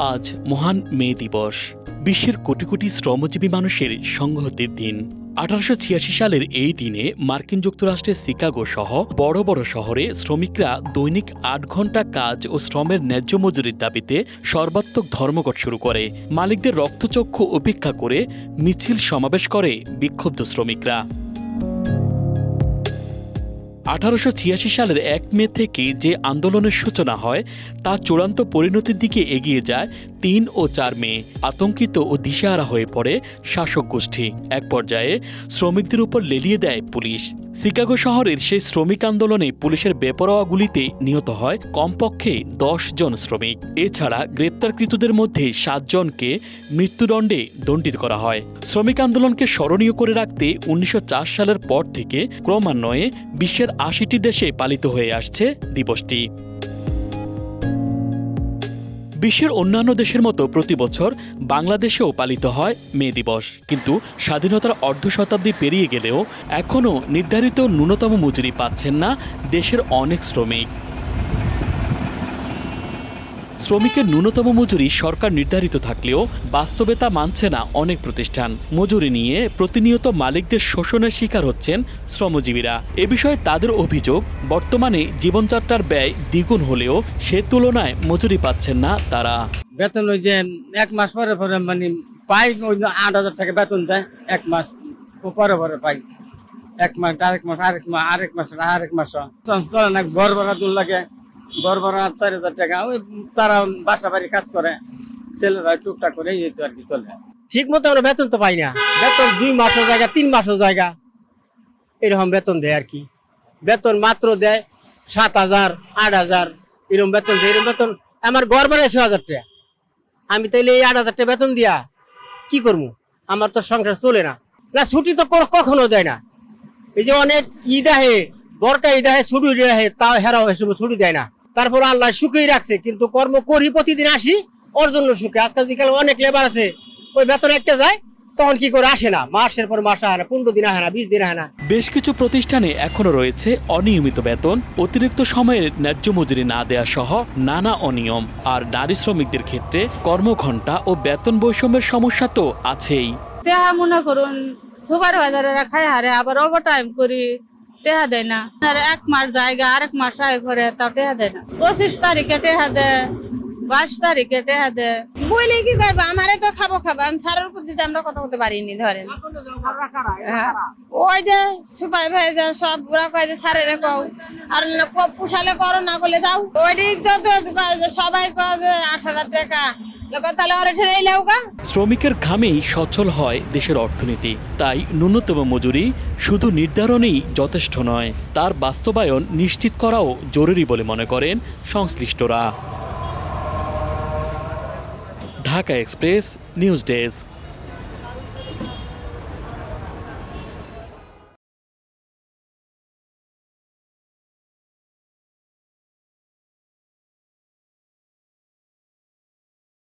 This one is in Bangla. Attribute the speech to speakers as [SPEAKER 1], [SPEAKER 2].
[SPEAKER 1] আজ মহান মে দিবস, বিশ্বের কোটি কোটি শ্রমজীবী মানুষের সংহতির দিন। 1886 সালের এই দিনে মার্কিন যুক্তরাষ্ট্রের শিকাগো সহ বড় বড় শহরে শ্রমিকরা দৈনিক 8 ঘন্টা কাজ ও শ্রমের ন্যায্য মজুরির দাবিতে সর্বাত্মক ধর্মঘট শুরু করে। মালিকদের রক্তচক্ষু উপেক্ষা করে মিছিল সমাবেশ করে বিক্ষুব্ধ শ্রমিকরা। 1886 সালের 1 মে থেকে যে আন্দোলনের সূচনা হয় তা চূড়ান্ত পরিণতির দিকে এগিয়ে যায় 3 ও 4 মে। আতঙ্কিত ও দিশেহারা হয়ে পড়ে শাসক গোষ্ঠী। এক পর্যায়ে শ্রমিকদের উপর লেলিয়ে দেয় পুলিশ। শিকাগো শহরের সেই শ্রমিক আন্দোলনে পুলিশের বেপরোয়া গুলিতে নিহত হয় কমপক্ষে 10 জন শ্রমিক। এছাড়া গ্রেপ্তারকৃতদের মধ্যে 7 জনকে মৃত্যুদণ্ডে দণ্ডিত করা হয়। শ্রমিক আন্দোলনকে স্মরণীয় করে রাখতে 1904 সালের পর থেকে ক্রমান্বয়ে বিশ্বের 80টি দেশে পালিত হয়ে আসছে দিবসটি। বিশ্বের অন্যান্য দেশের মতো প্রতি বছর বাংলাদেশেও পালিত হয় মে দিবস, কিন্তু স্বাধীনতার অর্ধ শতাব্দী পেরিয়ে গেলেও এখনও নির্ধারিত ন্যূনতম মজুরি পাচ্ছেন না দেশের অনেক শ্রমিক। শ্রমিকের ন্যূনতম মজুরি সরকার নির্ধারিত থাকলেও বাস্তবে তা মানছে না অনেক প্রতিষ্ঠান। মজুরি নিয়ে প্রতিনিয়ত মালিকদের শোষণের শিকার হচ্ছেন শ্রমজীবীরা। এ বিষয়ে তাদের অভিযোগ, বর্তমানে জীবনযাত্রার ব্যয় দ্বিগুণ হলেও সে তুলনায় মজুরি পাচ্ছেন না তারা।
[SPEAKER 2] বেতন ওই যে 1 মাস পরে পরে মানে পাই, ওই 8,000 টাকা বেতন দেয় 1 মাস পরে পরে পাই। 1 মাস আরেক মাস চলে না। ঘর ভাড়া দূর লাগে, ঘর ভাড়া 4,000 টাকা। ওই তারা বাসা বাড়ি কাজ করে, ছেলেরা টুকটাক করে এই তো আর কি চলে।
[SPEAKER 3] ঠিক মতো আমরা বেতন তো পাই না। বেতন 2 মাসের জায়গা 3 মাসের জায়গা এরকম বেতন দেয় আর কি। বেতন মাত্র দেয় 7,000 8,000 এরকম বেতন দেয়। এরকম বেতন আমার ঘর ভাড়া 6,000 টাকা। আমি তাইলে এই 8,000 টাকা বেতন দিয়া কি করবো? আমার তো সংসার চলে না। না ছুটি তো কখনো দেয় না। এই যে অনেক ঈদ আহে, বড়টা ঈদ আহে, ছুটি আহে, তাও হেরাও হিসেবে ছুটি দেয় না। তারপর আল্লাহ সুখেই রাখছে, কিন্তু কর্ম করি প্রতিদিন আসি ওর জন্য সুখে। আজকাল বিকালে অনেক লেবার আছে, ওই বেতন একটা যায় তখন কি করে আসে না, মাসের পর মাস আসে না, 15 দিন আসে না, 20 দিন আসে না।
[SPEAKER 1] বেশ কিছু প্রতিষ্ঠানে এখনো রয়েছে অনিয়মিত বেতন, অতিরিক্ত সময়ের ন্যায্য মজুরি না দেয়া সহ নানা অনিয়ম। আর নারী শ্রমিকদের ক্ষেত্রে কর্মঘণ্টা ও বেতন বৈষম্যের সমস্যা তো আছেই।
[SPEAKER 4] মনে করুন সুপারভাইজারেরা খায় হারে, আবার ওভার টাইম করি, টেহা দেয় না। 1 মাস জায়গা আরেক মাস আয় করে, তাও টেহা দেয় না। 25 তারিখে টেহা দেয়, 22 তারিখে টেহা দেয়।
[SPEAKER 5] বইলে কি করবো, আমারে তো খাবো আমি সারের উপর দিতে আমরা কথা বলতে পারিনি। ধরেন ওই যে সুপারভাইজার সব ওরা কয় যে সারের কও, আর পোষালে করো, না করলে যাও। ওইটি তো সবাই কয় যে 8,000 টাকা।
[SPEAKER 1] শ্রমিকের ঘামেই সচ্ছল হয় দেশের অর্থনীতি। তাই ন্যূনতম মজুরি শুধু নির্ধারণেই যথেষ্ট নয়, তার বাস্তবায়ন নিশ্চিত করাও জরুরি বলে মনে করেন সংশ্লিষ্টরা। Dhaka express news desk.